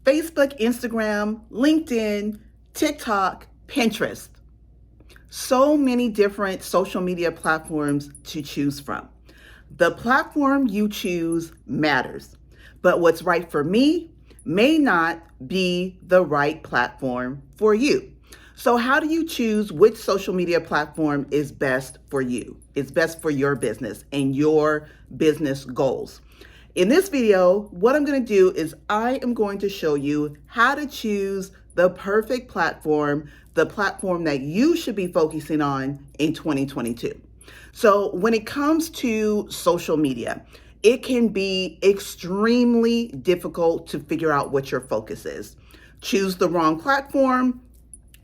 Facebook, Instagram, LinkedIn, TikTok, Pinterest. So many different social media platforms to choose from. The platform you choose matters, but what's right for me may not be the right platform for you. So how do you choose which social media platform is best for you? It's best for your business and your business goals. In this video, what I'm going to do is I am going to show you how to choose the perfect platform, the platform that you should be focusing on in 2022. So when it comes to social media, it can be extremely difficult to figure out what your focus is. Choose the wrong platform,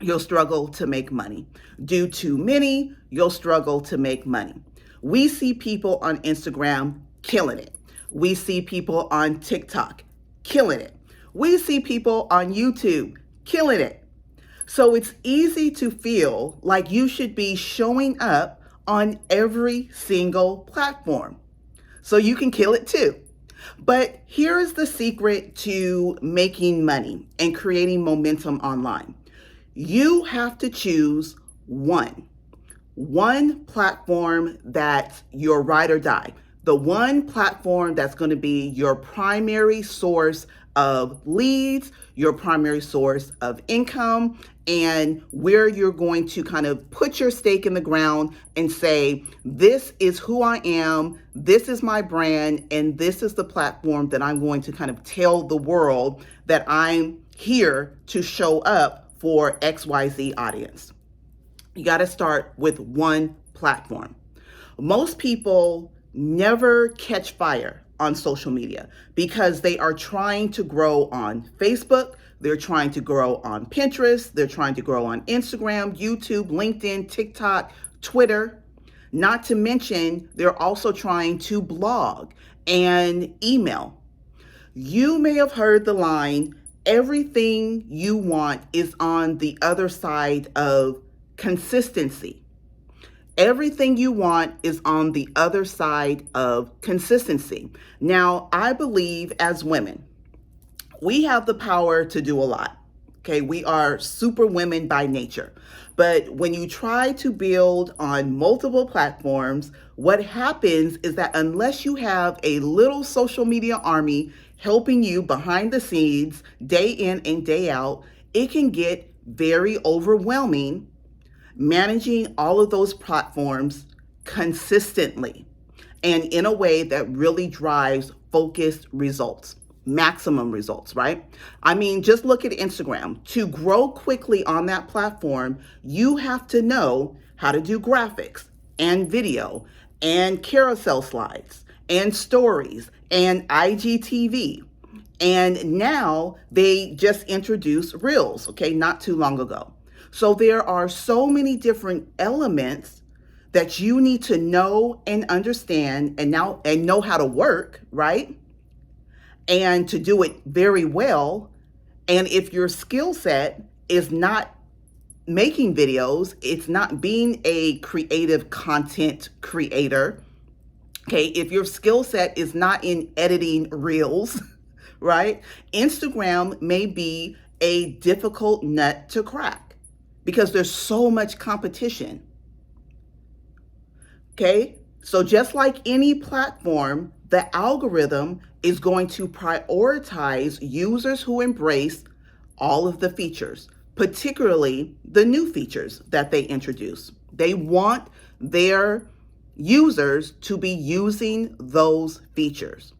you'll struggle to make money. Do too many, you'll struggle to make money. We see people on Instagram killing it. We see people on TikTok killing it. We see people on YouTube killing it. So it's easy to feel like you should be showing up on every single platform so you can kill it too. But here's the secret to making money and creating momentum online. You have to choose one platform that's your ride or die. The one platform that's going to be your primary source of leads, your primary source of income, and where you're going to kind of put your stake in the ground and say, this is who I am, this is my brand, and this is the platform that I'm going to kind of tell the world that I'm here to show up for XYZ audience. You got to start with one platform. Most people never catch fire on social media because they are trying to grow on Facebook, they're trying to grow on Pinterest, they're trying to grow on Instagram, YouTube, LinkedIn, TikTok, Twitter. Not to mention, they're also trying to blog and email. You may have heard the line, everything you want is on the other side of consistency. Everything you want is on the other side of consistency. Now, I believe as women, we have the power to do a lot. Okay, we are super women by nature. But when you try to build on multiple platforms, what happens is that unless you have a little social media army helping you behind the scenes, day in and day out, it can get very overwhelming managing all of those platforms consistently and in a way that really drives focused results, maximum results, right? I mean, just look at Instagram. To grow quickly on that platform, you have to know how to do graphics and video and carousel slides and stories and IGTV. And now they just introduced Reels, okay, not too long ago. So there are so many different elements that you need to know and understand and know how to work, right? And to do it very well. And if your skill set is not making videos, it's not being a creative content creator, okay? If your skill set is not in editing reels, right? Instagram may be a difficult nut to crack because there's so much competition. Okay, so just like any platform, the algorithm is going to prioritize users who embrace all of the features, particularly the new features that they introduce. They want their users to be using those features.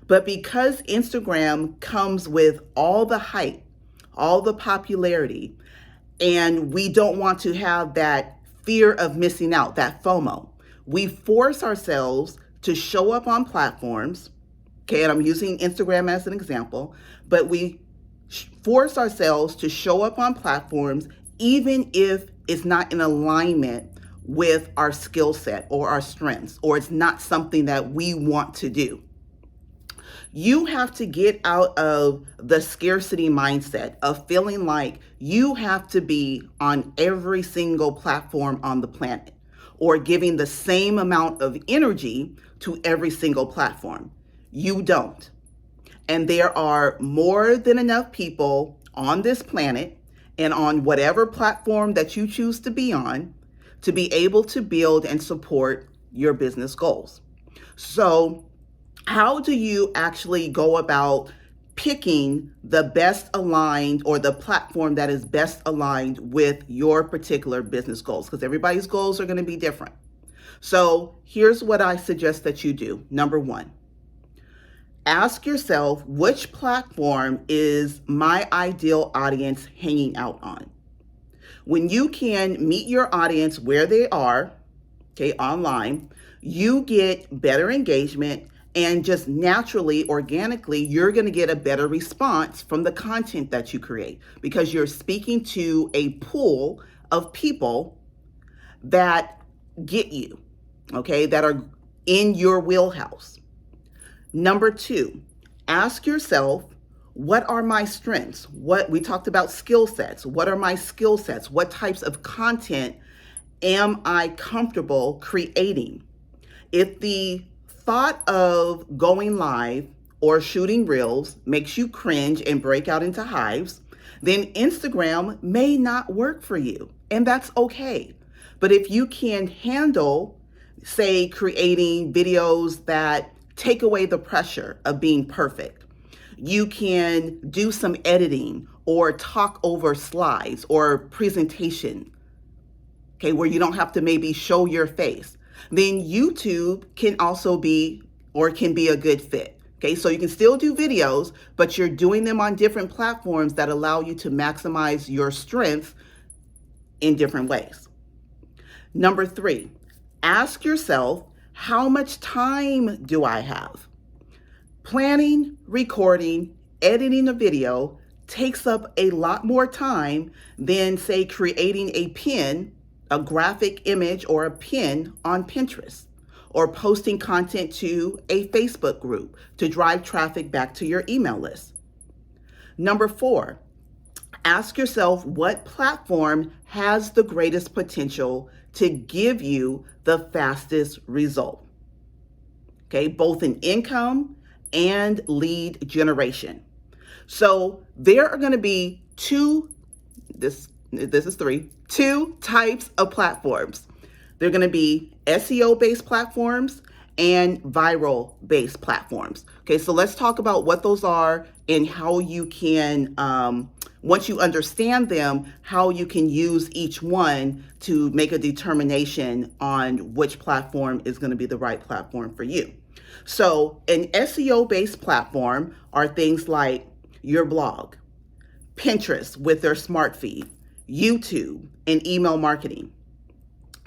But because Instagram comes with all the hype, all the popularity, and we don't want to have that fear of missing out, that FOMO, we force ourselves to show up on platforms, okay, and I'm using Instagram as an example, but we force ourselves to show up on platforms even if it's not in alignment with our skill set or our strengths, or it's not something that we want to do. You have to get out of the scarcity mindset of feeling like you have to be on every single platform on the planet or giving the same amount of energy to every single platform. You don't. And there are more than enough people on this planet and on whatever platform that you choose to be on to be able to build and support your business goals. So, how do you actually go about picking the best aligned or the platform that is best aligned with your particular business goals? Because everybody's goals are going to be different. So, here's what I suggest that you do. Number one, ask yourself, which platform is my ideal audience hanging out on? When you can meet your audience where they are, okay, online, you get better engagement, and just naturally, organically, you're going to get a better response from the content that you create because you're speaking to a pool of people that get you, okay, that are in your wheelhouse. Number two, ask yourself, what are my strengths? What we talked about skill sets. What are my skill sets? What types of content am I comfortable creating? If the thought of going live or shooting reels makes you cringe and break out into hives, then Instagram may not work for you, and that's okay. But if you can handle, say, creating videos that take away the pressure of being perfect, you can do some editing or talk over slides or presentation, okay, where you don't have to maybe show your face, then YouTube can also be or can be a good fit. Okay, so you can still do videos, but you're doing them on different platforms that allow you to maximize your strength in different ways. Number three, ask yourself, how much time do I have? Planning, recording, editing a video takes up a lot more time than, say, creating a pin, a graphic image or a pin on Pinterest, or posting content to a Facebook group to drive traffic back to your email list. Number four, ask yourself, what platform has the greatest potential to give you the fastest result? Okay, both in income and lead generation. So there are going to be two types of platforms. They're going to be SEO-based platforms and viral-based platforms. Okay, so let's talk about what those are and how you can, once you understand them, how you can use each one to make a determination on which platform is going to be the right platform for you. So an SEO-based platform are things like your blog, Pinterest with their smart feed, YouTube, and email marketing.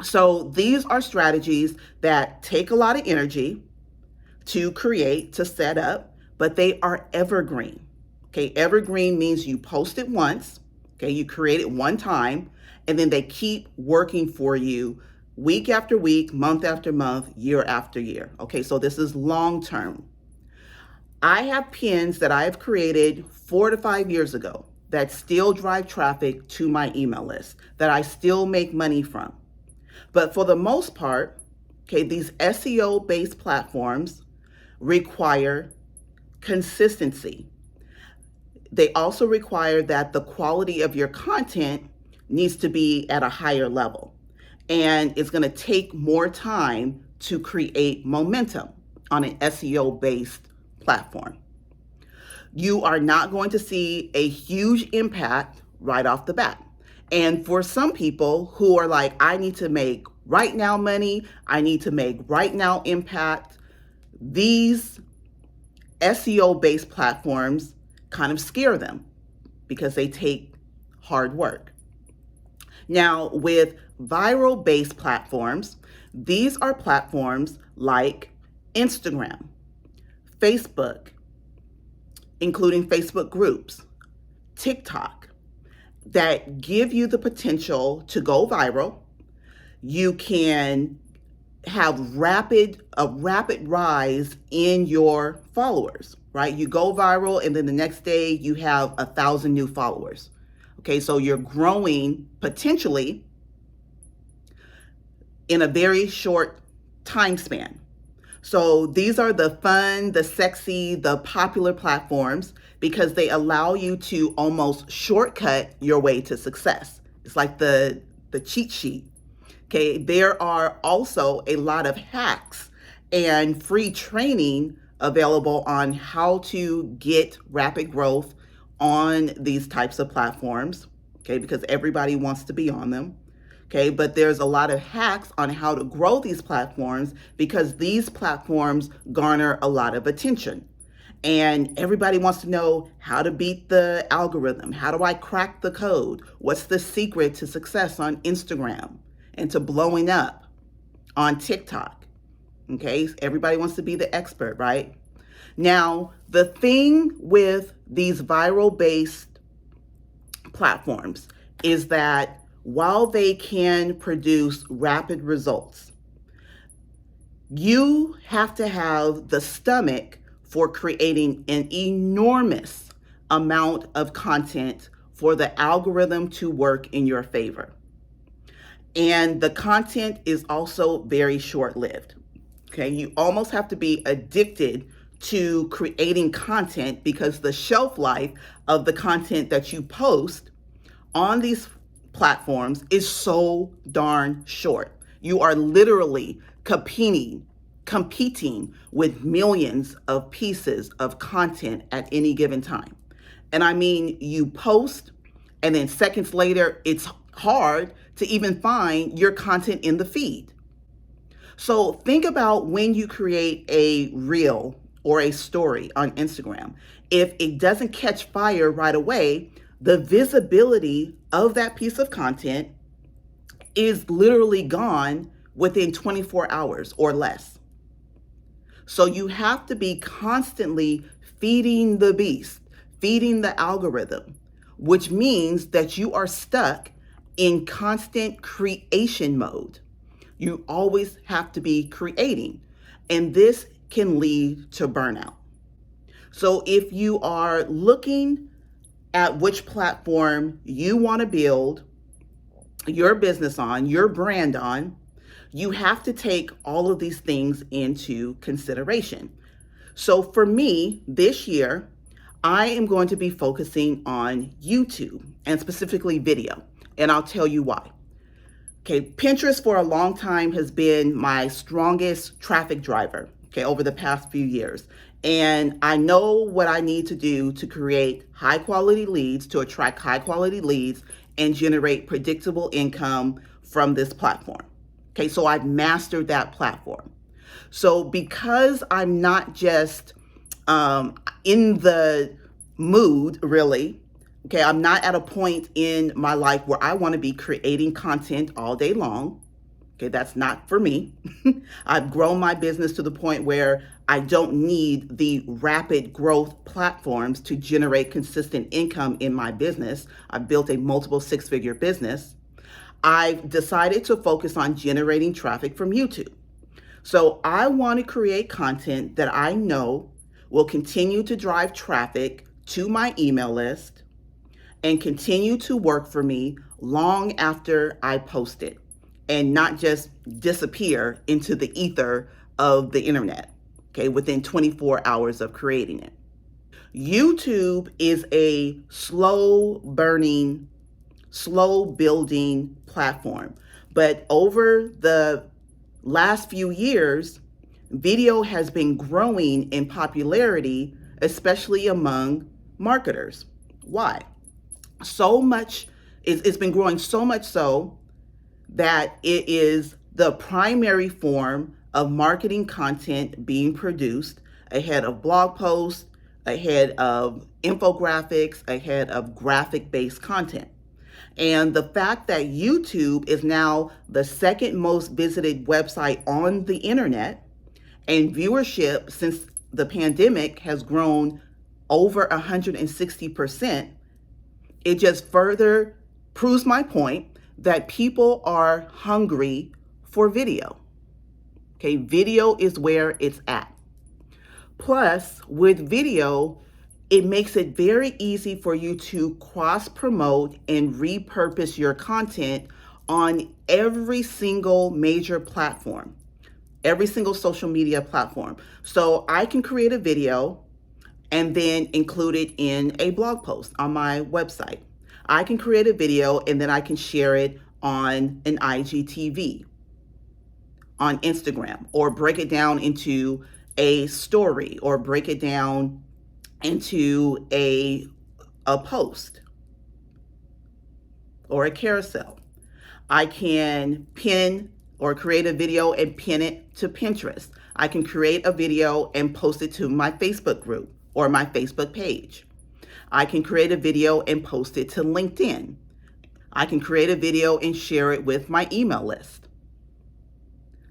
So these are strategies that take a lot of energy to create, to set up, but they are evergreen. Okay, evergreen means you post it once, okay, you create it one time, and then they keep working for you week after week, month after month, year after year. Okay, so this is long term. I have pins that I have created 4 to 5 years ago that still drive traffic to my email list, that I still make money from. But for the most part, okay, these SEO-based platforms require consistency. They also require that the quality of your content needs to be at a higher level. And it's going to take more time to create momentum on an SEO-based platform. You are not going to see a huge impact right off the bat. And for some people who are like, I need to make right now money, I need to make right now impact, these SEO-based platforms kind of scare them because they take hard work. Now, with viral-based platforms, these are platforms like Instagram, Facebook, including Facebook groups, TikTok, that give you the potential to go viral. You can have a rapid rise in your followers, right? You go viral and then the next day you have 1,000 new followers. Okay, so you're growing potentially in a very short time span. So these are the fun, the sexy, the popular platforms because they allow you to almost shortcut your way to success. It's like the cheat sheet. Okay, there are also a lot of hacks and free training available on how to get rapid growth on these types of platforms. Okay, because everybody wants to be on them. Okay, but there's a lot of hacks on how to grow these platforms because these platforms garner a lot of attention. And everybody wants to know how to beat the algorithm. How do I crack the code? What's the secret to success on Instagram and to blowing up on TikTok? Okay, everybody wants to be the expert, right? Now, the thing with these viral based platforms is that while they can produce rapid results, you have to have the stomach for creating an enormous amount of content for the algorithm to work in your favor. And the content is also very short-lived. Okay, you almost have to be addicted to creating content because the shelf life of the content that you post on these platforms is so darn short. You are literally competing with millions of pieces of content at any given time. And I mean, you post and then seconds later, it's hard to even find your content in the feed. So think about when you create a reel or a story on Instagram. If it doesn't catch fire right away, the visibility of that piece of content is literally gone within 24 hours or less. So you have to be constantly feeding the beast, feeding the algorithm, which means that you are stuck in constant creation mode. You always have to be creating, and this can lead to burnout. So if you are looking at which platform you want to build your business on, your brand on, you have to take all of these things into consideration. So for me, this year, I am going to be focusing on YouTube and specifically video, and I'll tell you why. Okay, Pinterest for a long time has been my strongest traffic driver, okay, over the past few years. And I know what I need to do to create high quality leads, to attract high quality leads and generate predictable income from this platform. Okay, so I've mastered that platform. So because I'm not just in the mood, really, okay, I'm not at a point in my life where I want to be creating content all day long. Okay, that's not for me. I've grown my business to the point where I don't need the rapid growth platforms to generate consistent income in my business. I've built a multiple six-figure business. I've decided to focus on generating traffic from YouTube. So I want to create content that I know will continue to drive traffic to my email list and continue to work for me long after I post it and not just disappear into the ether of the internet, okay, within 24 hours of creating it. YouTube is a slow burning, slow building platform, but over the last few years, video has been growing in popularity, especially among marketers. Why? So much, it's been growing so much so that it is the primary form of marketing content being produced ahead of blog posts, ahead of infographics, ahead of graphic-based content. And the fact that YouTube is now the second most visited website on the internet, and viewership since the pandemic has grown over 160%, it just further proves my point that people are hungry for video. Okay, video is where it's at. Plus, with video, it makes it very easy for you to cross-promote and repurpose your content on every single major platform. every single social media platform. So I can create a video and then include it in a blog post on my website. I can create a video and then I can share it on an IGTV, on Instagram, or break it down into a story, or break it down into a post or a carousel. I can pin or create a video and pin it to Pinterest. I can create a video and post it to my Facebook group or my Facebook page. I can create a video and post it to LinkedIn. I can create a video and share it with my email list,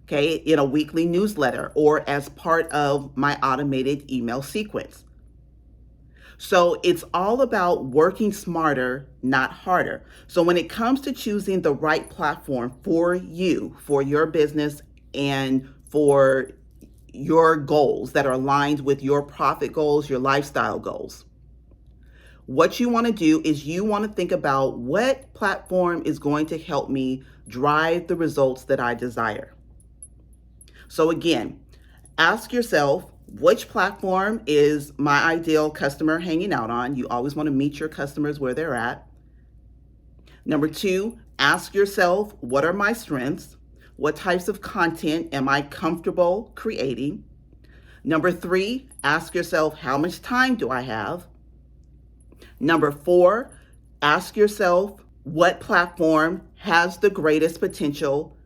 okay, in a weekly newsletter or as part of my automated email sequence. So it's all about working smarter, not harder. So when it comes to choosing the right platform for you, for your business, and for your goals that are aligned with your profit goals, your lifestyle goals, what you want to do is you want to think about what platform is going to help me drive the results that I desire. So again, ask yourself, which platform is my ideal customer hanging out on? You always want to meet your customers where they're at. Number 2, ask yourself, what are my strengths? What types of content am I comfortable creating? Number 3, ask yourself, how much time do I have? Number 4, ask yourself, what platform has the greatest potential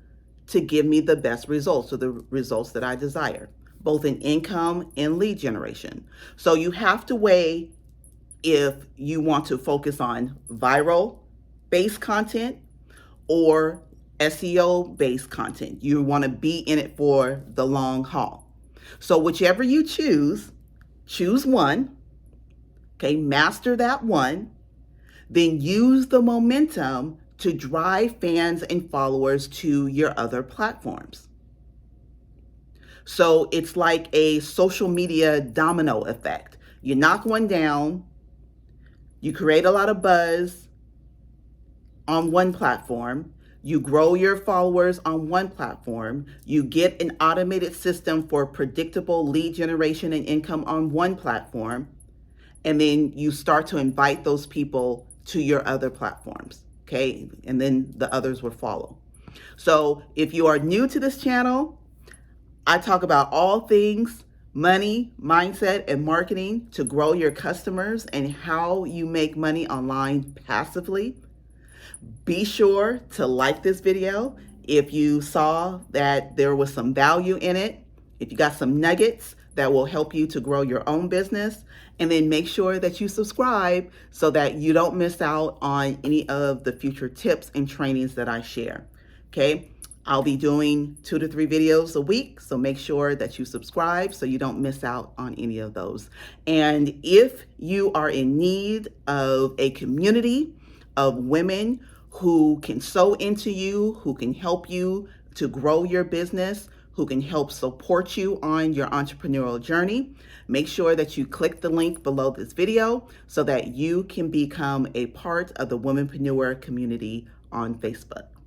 to give me the best results, or the results that I desire, both in income and lead generation. So you have to weigh if you want to focus on viral-based content or SEO-based content. You want to be in it for the long haul. So whichever you choose one, okay, master that one, then use the momentum to drive fans and followers to your other platforms. So it's like a social media domino effect. You knock one down, you create a lot of buzz on one platform, you grow your followers on one platform, you get an automated system for predictable lead generation and income on one platform, and then you start to invite those people to your other platforms, okay? And then the others will follow. So if you are new to this channel, I talk about all things money, mindset, and marketing to grow your customers and how you make money online passively. Be sure to like this video if you saw that there was some value in it, if you got some nuggets that will help you to grow your own business, and then make sure that you subscribe so that you don't miss out on any of the future tips and trainings that I share, okay? I'll be doing 2 to 3 videos a week, so make sure that you subscribe so you don't miss out on any of those. And if you are in need of a community of women who can sow into you, who can help you to grow your business, who can help support you on your entrepreneurial journey, make sure that you click the link below this video so that you can become a part of the Womenpreneur community on Facebook.